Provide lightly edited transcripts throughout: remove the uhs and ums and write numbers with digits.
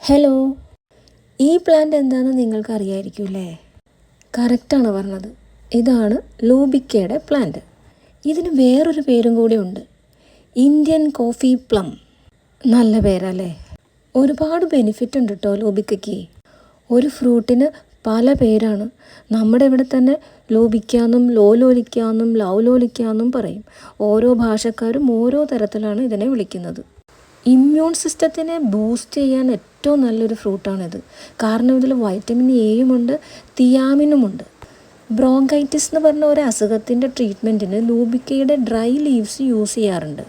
Hello, ഈ plant എന്താണെന്ന് നിങ്ങൾക്ക് അറിയായിരിക്കുമല്ലേ? കറക്റ്റാണ് പറഞ്ഞത്. ഇതാണ് ലൂബിക്കയുടെ പ്ലാന്റ്. ഇതിന് വേറൊരു പേരും കൂടി ഉണ്ട്, ഇന്ത്യൻ കോഫി പ്ലം. നല്ല പേരല്ലേ? ഒരുപാട് ബെനിഫിറ്റ് ഉണ്ട് കേട്ടോ ലൂബിക്കയ്ക്ക്. ഒരു ഫ്രൂട്ടിന് പല പേരാണ്. നമ്മുടെ ഇവിടെ തന്നെ ലൂബിക്കാന്നും ലോലോലിക്കാന്നും ലൗലോലിക്കാന്നും പറയും. ഓരോ ഭാഷക്കാരും ഓരോ തരത്തിലാണ് ഇതിനെ വിളിക്കുന്നത്. ഇമ്മ്യൂൺ സിസ്റ്റത്തിനെ ബൂസ്റ്റ് ചെയ്യാൻ ഏറ്റവും നല്ലൊരു ഫ്രൂട്ടാണിത്. കാരണം ഇതിൽ വൈറ്റമിൻ എയുമുണ്ട്, തിയാമിനുമുണ്ട്. ബ്രോങ്കൈറ്റിസ് എന്ന് പറഞ്ഞ ഒരു അസുഖത്തിൻ്റെ ട്രീറ്റ്മെൻറ്റിന് ലൂബിക്കയുടെ ഡ്രൈ ലീവ്സ് യൂസ് ചെയ്യാറുണ്ട്.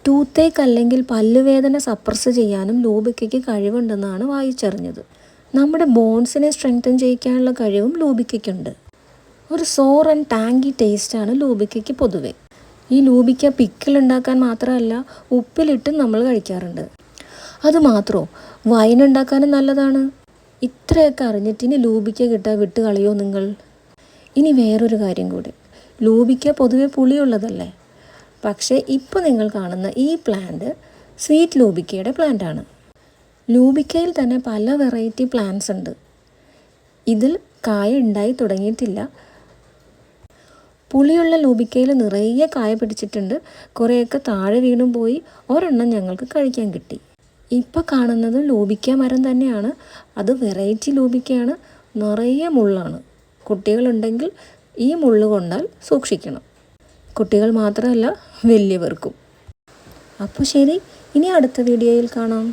ടൂത്തേക്ക് അല്ലെങ്കിൽ പല്ലുവേദന സപ്രസ് ചെയ്യാനും ലൂബിക്കയ്ക്ക് കഴിവുണ്ടെന്നാണ് വായിച്ചറിഞ്ഞത്. നമ്മുടെ ബോൺസിനെ സ്ട്രെങ്തൻ ചെയ്യിക്കാനുള്ള കഴിവും ലൂബിക്കയ്ക്കുണ്ട്. ഒരു സോർ ആൻഡ് ടാങ്കി ടേസ്റ്റാണ് ലൂബിക്കയ്ക്ക് പൊതുവെ. ഈ ലൂബിക്ക പിക്കിൾ ഉണ്ടാക്കാൻ മാത്രമല്ല, ഉപ്പിലിട്ടും നമ്മൾ കഴിക്കാറുണ്ട്. അതുമാത്രമോ, വൈൻ ഉണ്ടാക്കാനും നല്ലതാണ്. ഇത്രയൊക്കെ അറിഞ്ഞിട്ട് ഇനി ലൂബിക്ക കിട്ടാൻ വിട്ട് കളയോ നിങ്ങൾ? ഇനി വേറൊരു കാര്യം കൂടി, ലൂബിക്ക പൊതുവെ പുളിയുള്ളതല്ലേ. പക്ഷേ ഇപ്പോൾ നിങ്ങൾ കാണുന്ന ഈ പ്ലാന്റ് സ്വീറ്റ് ലൂബിക്കയുടെ പ്ലാന്റാണ്. ലൂബിക്കയിൽ തന്നെ പല വെറൈറ്റി പ്ലാന്റ്സ് ഉണ്ട്. ഇതിൽ കായ ഉണ്ടായി തുടങ്ങിയിട്ടില്ല. പുളിയുള്ള ലൂബിക്കയിൽ നിറയെ കായ പിടിച്ചിട്ടുണ്ട്. കുറേയൊക്കെ താഴെ വീണും പോയി. ഒരെണ്ണം ഞങ്ങൾക്ക് കഴിക്കാൻ കിട്ടി. ഇപ്പോൾ കാണുന്നത് ലൂബിക്ക മരം തന്നെയാണ്. അത് വെറൈറ്റി ലൂബിക്കയാണ്. നിറയെ മുള്ളാണ്. കുട്ടികളുണ്ടെങ്കിൽ ഈ മുള്ള് കൊണ്ടാൽ സൂക്ഷിക്കണം. കുട്ടികൾ മാത്രമല്ല, വലിയവർക്കും. അപ്പോൾ ശരി, ഇനി അടുത്ത വീഡിയോയിൽ കാണാം.